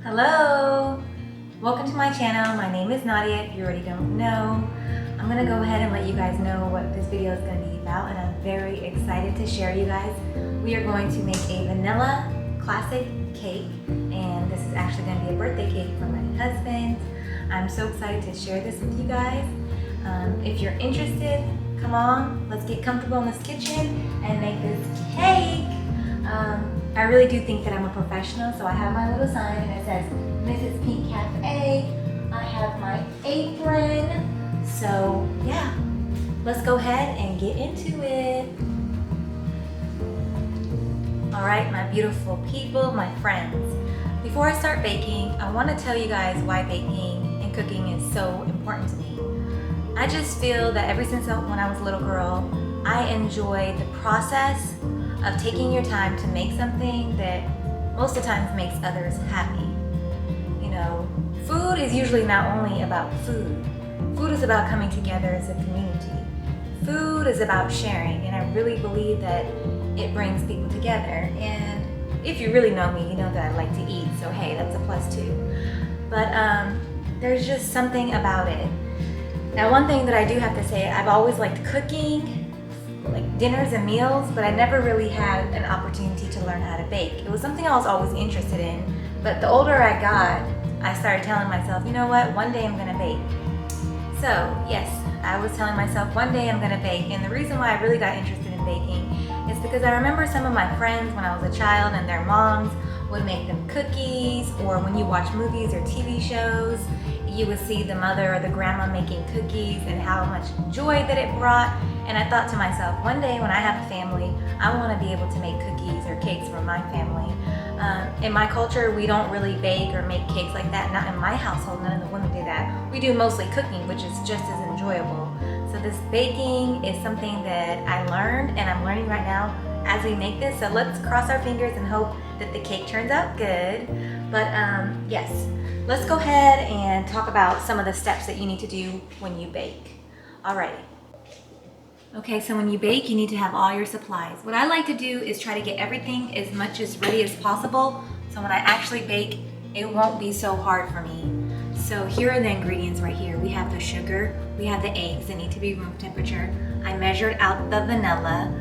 Hello! Welcome to my channel. My name is Nadia, if you already don't know. I'm going to go ahead and let you guys know what this video is going to be about, and I'm very excited to share you guys. We are going to make a vanilla classic cake, and this is actually going to be a birthday cake for my husband. I'm so excited to share this with you guys. If you're interested, come on, let's get comfortable in this kitchen and make this cake. I really do think that I'm a professional, so I have my little sign and it says Mrs. Pink Cafe. I have my apron. So yeah, let's go ahead and get into it. All right, my beautiful people, my friends. Before I start baking, I want to tell you guys why baking and cooking is so important to me. I just feel that ever since when I was a little girl, I enjoy the process of taking your time to make something that most of the times makes others happy. You know, food is usually not only about food. Food is about coming together as a community. Food is about sharing, and I really believe that it brings people together. And if you really know me, you know that I like to eat, so hey, that's a plus too. But there's just something about it. Now, one thing that I do have to say, I've always liked cooking, like dinners and meals, but I never really had an opportunity to learn how to bake. It was something I was always interested in, but the older I got, I started telling myself, you know what, one day I'm gonna bake. So yes, I was telling myself one day I'm gonna bake, and the reason why I really got interested in baking is because I remember some of my friends when I was a child and their moms would make them cookies, or when you watch movies or TV shows, you would see the mother or the grandma making cookies and how much joy that it brought. And I thought to myself, one day when I have a family, I want to be able to make cookies or cakes for my family. In my culture, we don't really bake or make cakes like that. Not in my household, none of the women do that. We do mostly cooking, which is just as enjoyable. So this baking is something that I learned, and I'm learning right now as we make this. So let's cross our fingers and hope that the cake turns out good. But yes, let's go ahead and talk about some of the steps that you need to do when you bake. Alrighty. Okay, so when you bake, you need to have all your supplies. What I like to do is try to get everything as much as ready as possible, so when I actually bake, it won't be so hard for me. So here are the ingredients right here. We have the sugar, we have the eggs that need to be room temperature. I measured out the vanilla.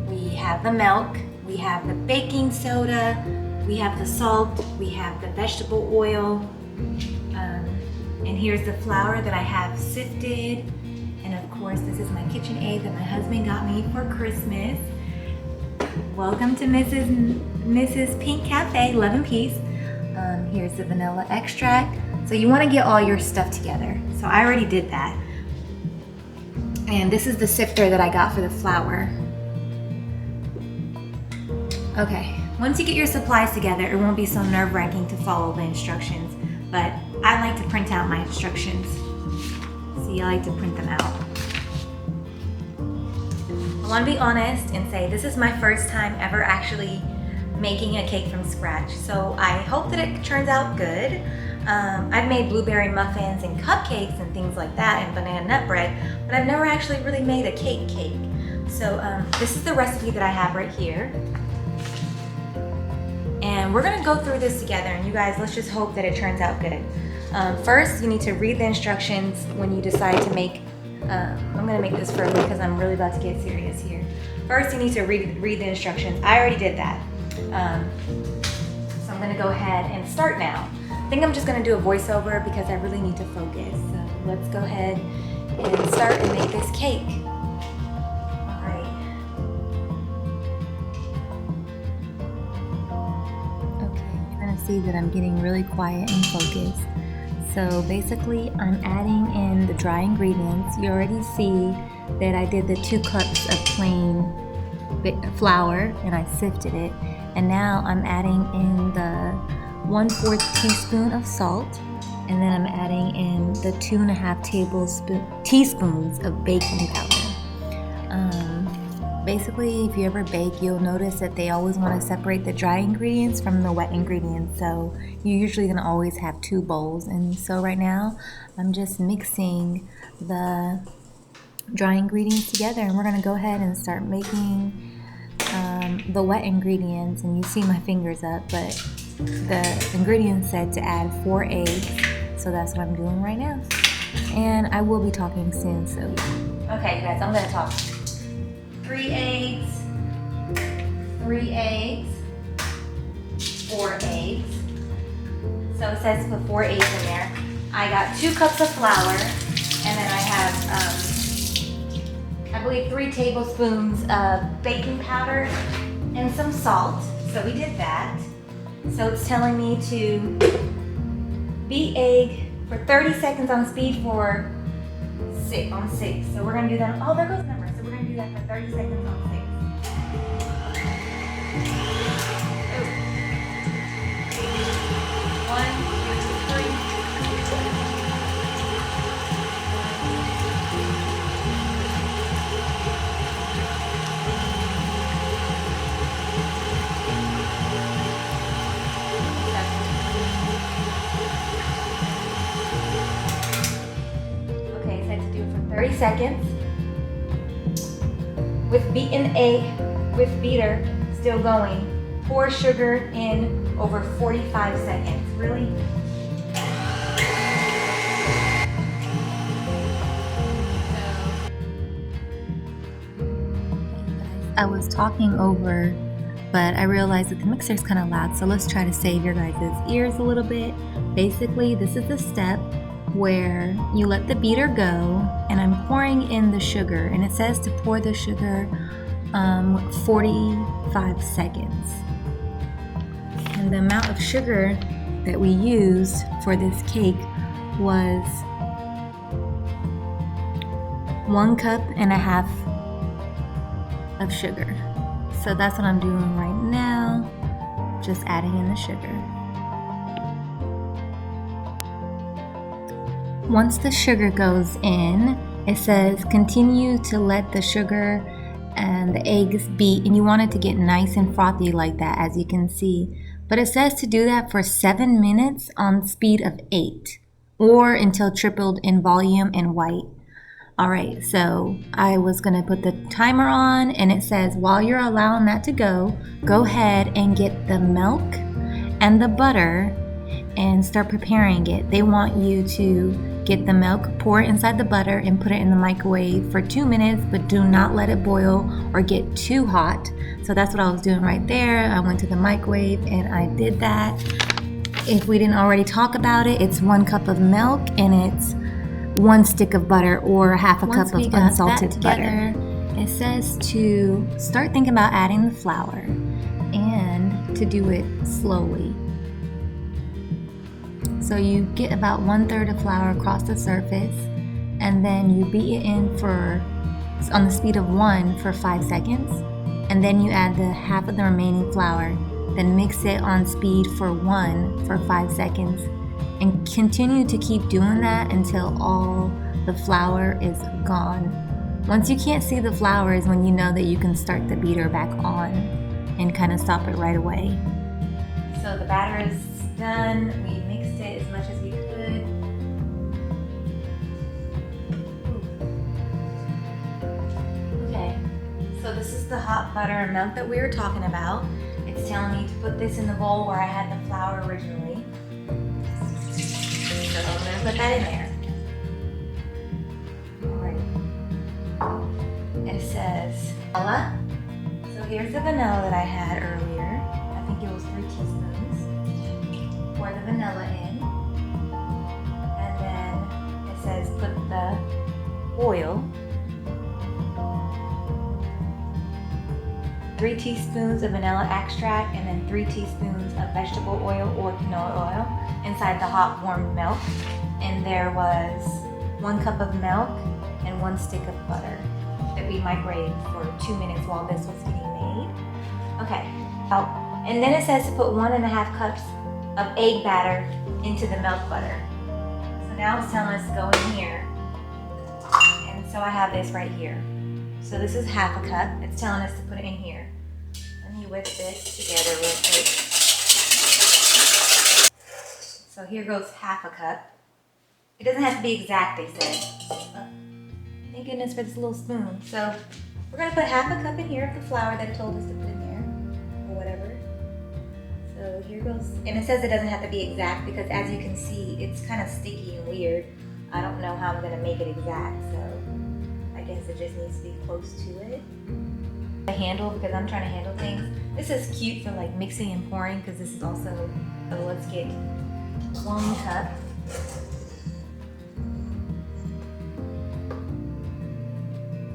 We have the milk, we have the baking soda, we have the salt, we have the vegetable oil, and here's the flour that I have sifted. And of course, this is my KitchenAid that my husband got me for Christmas. Welcome to Mrs. Pink Cafe, love and peace. Here's the vanilla extract. So you want to get all your stuff together. So I already did that. And this is the sifter that I got for the flour. Okay, once you get your supplies together, it won't be so nerve-wracking to follow the instructions. But I like to print out my instructions. See, I like to print them out. I want to be honest and say this is my first time ever actually making a cake from scratch. So I hope that it turns out good. I've made blueberry muffins and cupcakes and things like that, and banana nut bread, but I've never actually really made a cake. So this is the recipe that I have right here. And we're gonna go through this together, and you guys, let's just hope that it turns out good. First, you need to read the instructions when you decide to make, I'm gonna make this first because I'm really about to get serious here. First, you need to read the instructions. I already did that. So I'm gonna go ahead and start now. I think I'm just gonna do a voiceover because I really need to focus. So let's go ahead and start and make this cake. All right. Okay, you're gonna see that I'm getting really quiet and focused. So basically I'm adding in the dry ingredients. You already see that I did the 2 cups of plain flour and I sifted it. And now I'm adding in the 1/4 teaspoon of salt. And then I'm adding in the 2.5 teaspoons of baking powder. Basically, if you ever bake, you'll notice that they always want to separate the dry ingredients from the wet ingredients. So you're usually going to always have 2 bowls. And so right now, I'm just mixing the dry ingredients together. And we're going to go ahead and start making the wet ingredients. And you see my fingers up, but the ingredients said to add 4 eggs. So that's what I'm doing right now. And I will be talking soon, so. Okay, guys, I'm going to talk. 3 eggs, 3 eggs, 4 eggs. So it says to put 4 eggs in there. I got 2 cups of flour, and then I have, I believe 3 tablespoons of baking powder and some salt. So we did that. So it's telling me to beat egg for 30 seconds on speed for 6. So we're gonna do that. Oh, there goes the number. So we're gonna do that for 30 seconds on 6. Ooh. 1, 2, 3. Okay, so I have to do it for 30 seconds. With beaten egg, with beater still going. Pour sugar in over 45 seconds. Really? I was talking over, but I realized that the mixer is kind of loud, so let's try to save your guys' ears a little bit. Basically, this is the step where you let the beater go, and I'm pouring in the sugar, and it says to pour the sugar 45 seconds. And the amount of sugar that we used for this cake was 1.5 cups of sugar. So that's what I'm doing right now, just adding in the sugar. Once the sugar goes in, it says continue to let the sugar and the eggs beat, and you want it to get nice and frothy like that, as you can see. But it says to do that for 7 minutes on speed of 8, or until tripled in volume and white. Alright, so I was going to put the timer on, and it says while you're allowing that to go ahead and get the milk and the butter and start preparing it. They want you to get the milk, pour it inside the butter, and put it in the microwave for 2 minutes, but do not let it boil or get too hot. So that's what I was doing right there. I went to the microwave and I did that. If we didn't already talk about it, it's 1 cup of milk and it's 1 stick of butter or half a cup of unsalted butter. It says to start thinking about adding the flour and to do it slowly. So you get about 1/3 of flour across the surface, and then you beat it in on the speed of 1 for 5 seconds, and then you add the half of the remaining flour, then mix it on speed for 1 for 5 seconds, and continue to keep doing that until all the flour is gone. Once you can't see the flour is when you know that you can start the beater back on and kind of stop it right away. So the batter is done. We mixed it as much as we could. Okay, so this is the hot butter and milk that we were talking about. It's telling me to put this in the bowl where I had the flour originally. So I'm going to put that in there. Alright. It says vanilla. So here's the vanilla that I had earlier. I think it was 3 teaspoons. Pour the vanilla in, and then it says put the oil, 3 teaspoons of vanilla extract, and then 3 teaspoons of vegetable oil or canola oil inside the hot warm milk. and there was 1 cup of milk and 1 stick of butter that we microwaved for 2 minutes while this was getting made. Okay, and then it says to put 1.5 cups of egg batter into the milk butter. So now it's telling us to go in here. And so I have this right here. So this is 1/2 cup. It's telling us to put it in here. Let me whip this together real quick. So here goes 1/2 cup. It doesn't have to be exact, they said. Thank goodness for this little spoon. So we're gonna put 1/2 cup in here of the flour that it told us to put in there, or whatever. So here goes, and it says it doesn't have to be exact because as you can see, it's kind of sticky and weird. I don't know how I'm gonna make it exact, so I guess it just needs to be close to it. The handle, because I'm trying to handle things. This is cute for like mixing and pouring because this is also, so let's get 1 cup.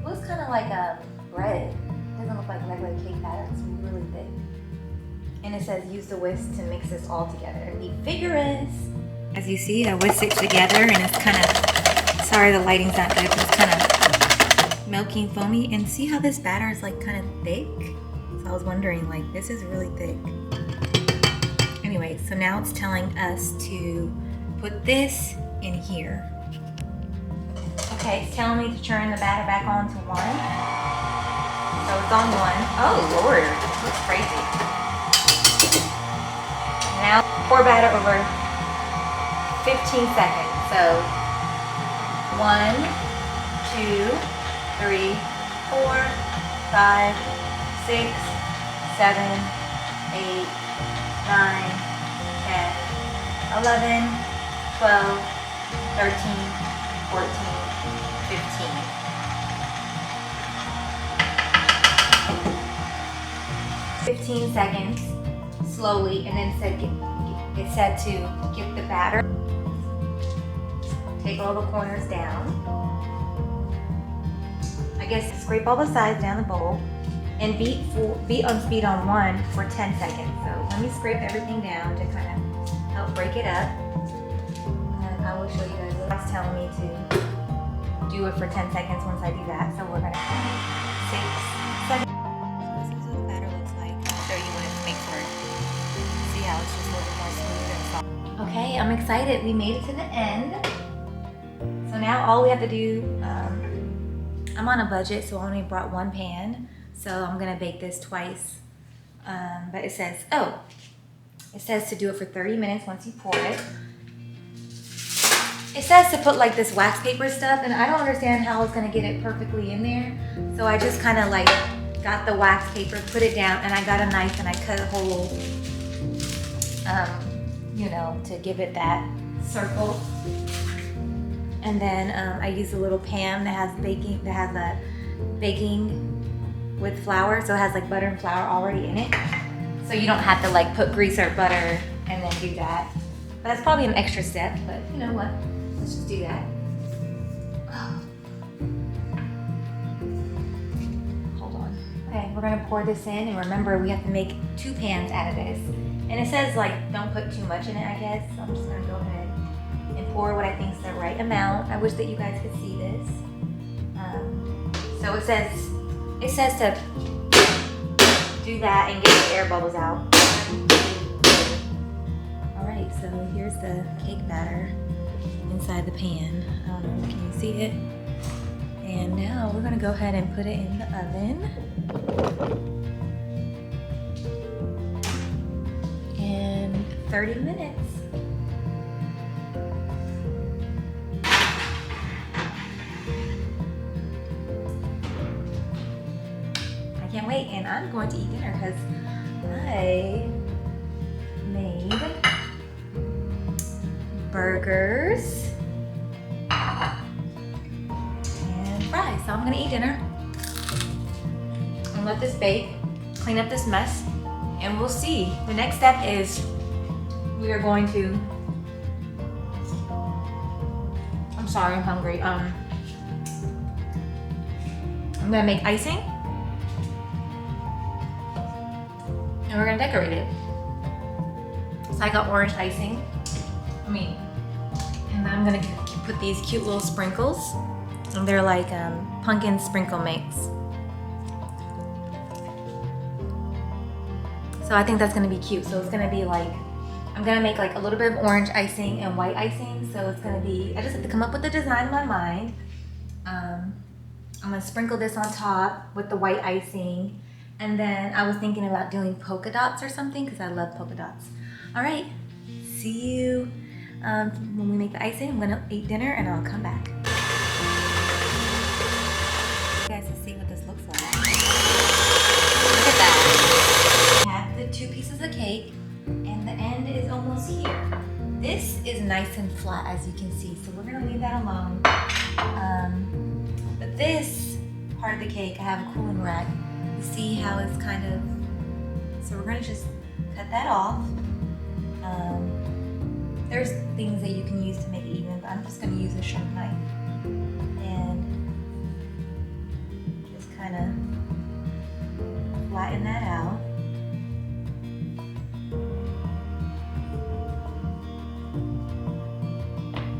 Looks kind of like a bread. It doesn't look like regular cake batter. It's really thick. And it says use the whisk to mix this all together and be vigorous. As you see, I whisked it together and it's kind of, sorry the lighting's not good, but it's kind of milky and foamy. And see how this batter is like kind of thick? So I was wondering, like, this is really thick. Anyway, so now it's telling us to put this in here. Okay, it's telling me to turn the batter back on to 1. So it's on 1. Oh Lord, this looks crazy. Now pour batter over 15 seconds. So 1, 2, 3, 4, 5, 6, 7, 8, 9, 10, 11, 12, 13, 14, 15. Seconds slowly, and then it said to get the batter. Take all the corners down. I guess scrape all the sides down the bowl and beat on speed on 1 for 10 seconds. So let me scrape everything down to kind of help break it up. And I will show you guys what it's telling me to do it for 10 seconds once I do that. So we're gonna 6, 7. This is what the batter looks like. I'll show you what it makes for it. See how it's just a little more smooth and soft. Okay, I'm excited. We made it to the end. So now all we have to do, I'm on a budget, so I only brought 1 pan. So I'm gonna bake this twice. But it says to do it for 30 minutes once you pour it. It says to put like this wax paper stuff, and I don't understand how it's gonna get it perfectly in there. So I just kind of like got the wax paper, put it down, and I got a knife and I cut a hole, you know, to give it that circle. And then I used a little pan that has baking with flour, so it has like butter and flour already in it. So you don't have to like put grease or butter and then do that. But that's probably an extra step, but you know what? Let's just do that. Hold on. Okay, we're gonna pour this in, and remember we have to make 2 pans out of this. And it says like don't put too much in it, I guess. So I'm just gonna go ahead and pour what I think is the right amount. I wish that you guys could see this. So it says to do that and get the air bubbles out. All right, so here's the cake batter inside the pan. I don't know, can you see it? And now we're gonna go ahead and put it in the oven. In 30 minutes. I can't wait, and I'm going to eat dinner because I made burgers and fries. So I'm gonna eat dinner and let this bake, clean up this mess, and we'll see. The next step is we are going to, I'm sorry, I'm hungry. I'm gonna make icing and we're gonna decorate it. So I got orange icing. And then I'm gonna put these cute little sprinkles. And they're like pumpkin sprinkle mix. So I think that's gonna be cute. So it's gonna be like, I'm gonna make like a little bit of orange icing and white icing. So it's gonna be, I just have to come up with the design in my mind. I'm gonna sprinkle this on top with the white icing. And then I was thinking about doing polka dots or something because I love polka dots. All right, see you when we make the icing. I'm gonna eat dinner and I'll come back. You guys to see what this looks like. Look at that. I have the 2 pieces of cake and the end is almost here. This is nice and flat as you can see, so we're gonna leave that alone. But this part of the cake, I have a cooling rack. You see how it's kind of, so we're gonna just cut that off. There's things that you can use to make it even, but I'm just gonna use a sharp knife and just kind of flatten that out.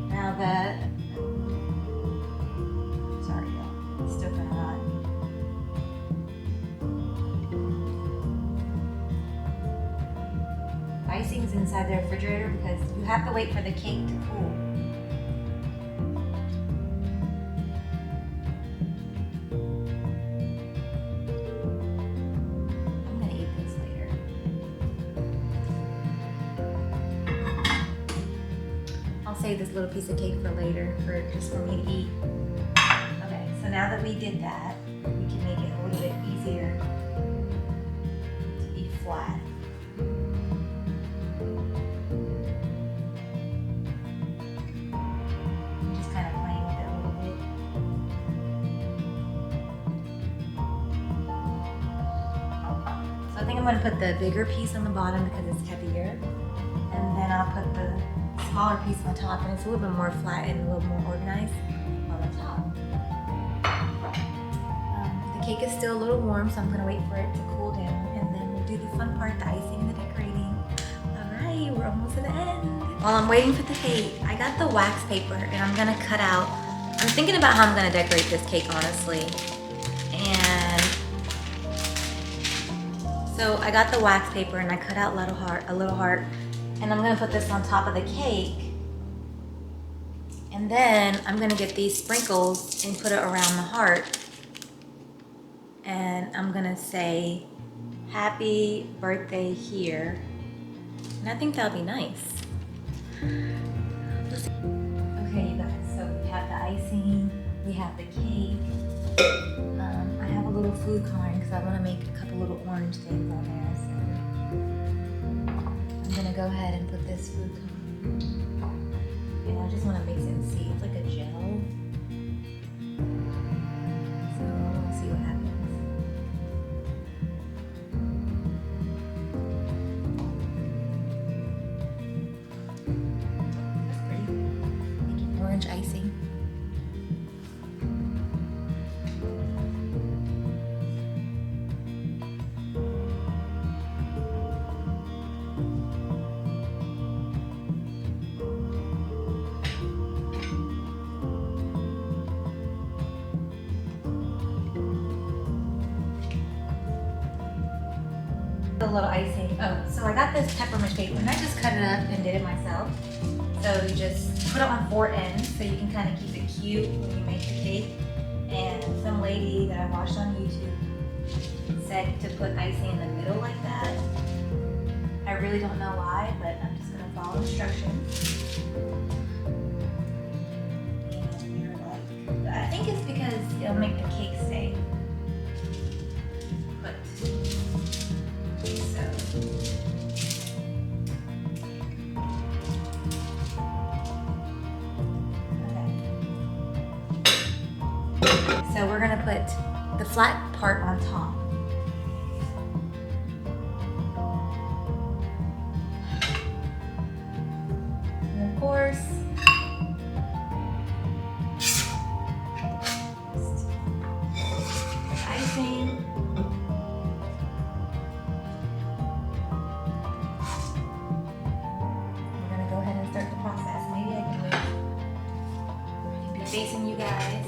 Now that, sorry y'all, it's still kind of hot. Icing's inside the refrigerator because you have to wait for the cake to cool. I'm gonna eat this later. I'll save this little piece of cake for later, just for me to eat. Okay, so now that we did that, we can make it a little bit easier to eat flat. I think I'm going to put the bigger piece on the bottom because it's heavier, and then I'll put the smaller piece on top, and it's a little bit more flat and a little more organized on the top. The cake is still a little warm, so I'm going to wait for it to cool down, and then we'll do the fun part, the icing and the decorating. Alright, we're almost to the end. While I'm waiting for the cake, I got the wax paper, and I'm going to cut out, I'm thinking about how I'm going to decorate this cake, honestly. And so I got the wax paper and I cut out a little heart, and I'm gonna put this on top of the cake. And then I'm gonna get these sprinkles and put it around the heart. And I'm gonna say, happy birthday here. And I think that'll be nice. Okay, you guys, so we have the icing, we have the cake. I have a little food coloring because I want to make a couple little orange things on there. So I'm going to go ahead and put this food coloring. And I just want to mix it and see. It's like a gel. So we'll see what happens. That's pretty. Making orange icing. The little icing. Oh, so I got this peppermint paper and I just cut it up and did it myself. So you just put it on 4 ends so you can kind of keep it cute when you make the cake. And some lady that I watched on YouTube said to put icing in the middle like that. I really don't know why, but I'm just gonna follow instructions. And you're like, I think it's because it'll make the cake stay put. So we're gonna put the flat part on top. And of course, icing. We're gonna go ahead and start the process. Maybe I can wait chasing you guys.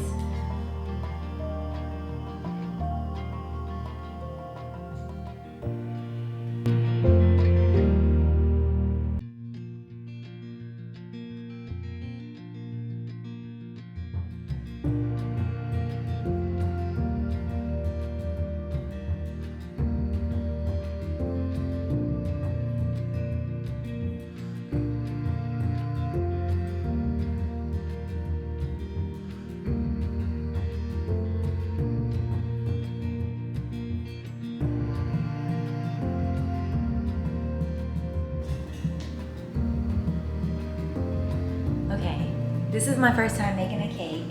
Okay, this is my first time making a cake,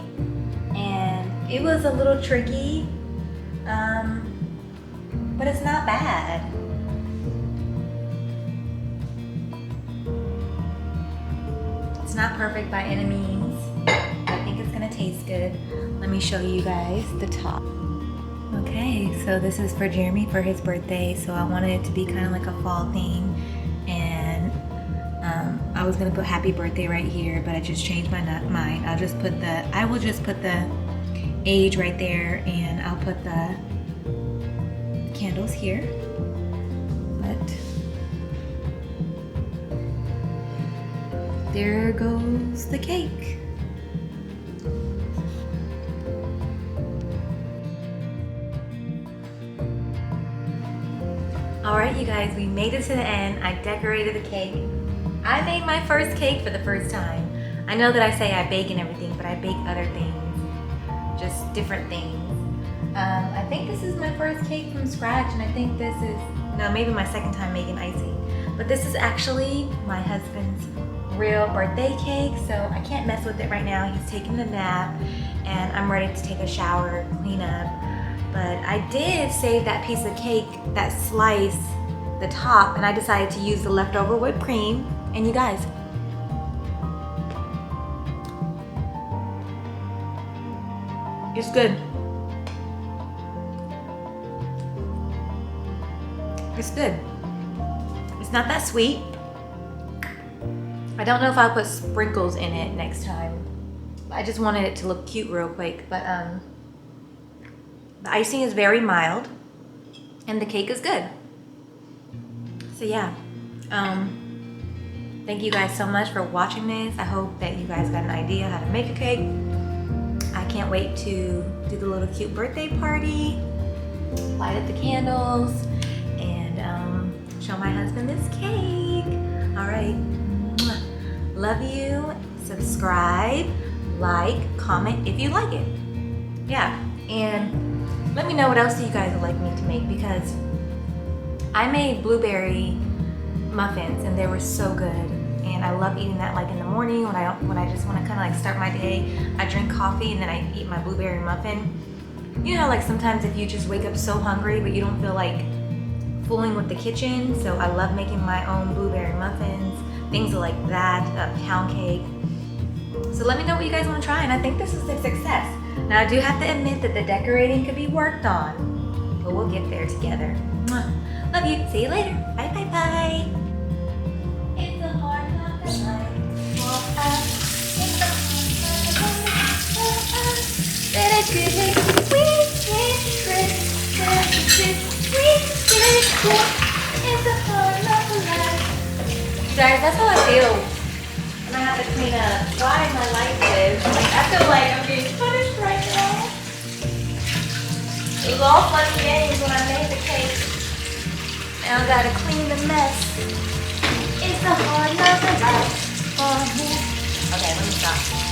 and it was a little tricky, but it's not bad. It's not perfect by any means. I think it's gonna taste good. Let me show you guys the top. Okay, so this is for Jeremy for his birthday, so I wanted it to be kind of like a fall theme, and I was gonna put happy birthday right here, but I just changed my mind. I will just put the age right there, and I'll put the candles here. But there goes the cake. All right, you guys, we made it to the end. I decorated the cake. I made my first cake for the first time. I know that I say I bake and everything, but I bake other things, just different things. I think this is my first cake from scratch, and I think this is, no, maybe my second time making icing. But this is actually my husband's real birthday cake, so I can't mess with it right now. He's taking a nap, and I'm ready to take a shower, clean up. But I did save that piece of cake, that slice, the top, and I decided to use the leftover whipped cream. And you guys, it's good. It's good. It's not that sweet. I don't know if I'll put sprinkles in it next time. I just wanted it to look cute real quick, but the icing is very mild, and the cake is good. So yeah, thank you guys so much for watching this. I hope that you guys got an idea how to make a cake. I can't wait to do the little cute birthday party, light up the candles, and show my husband this cake. All right, love you. Subscribe, like, comment if you like it. Yeah, and let me know what else you guys would like me to make, because I made blueberry muffins and they were so good, and I love eating that like in the morning when I just want to kind of like start my day. I drink coffee and then I eat my blueberry muffin. You know, like sometimes if you just wake up so hungry but you don't feel like fooling with the kitchen, so I love making my own blueberry muffins, things like that, a pound cake. So let me know what you guys want to try, and I think this is a success. Now I do have to admit that the decorating could be worked on, but we'll get there together. Love you. See you later. Bye, bye, bye. It's a hard knock at night. Walk out. It's a hard knock at night. That I could hit. We can't trick. We can't quit. It's a hard knock at night. You guys, that's how I feel when I have to clean up. Why my life is. Like, I feel like I'm being punished right now. It was all fun and games when I made the cake. Now I gotta clean the mess. It's a hard knock at night. Okay, let me stop.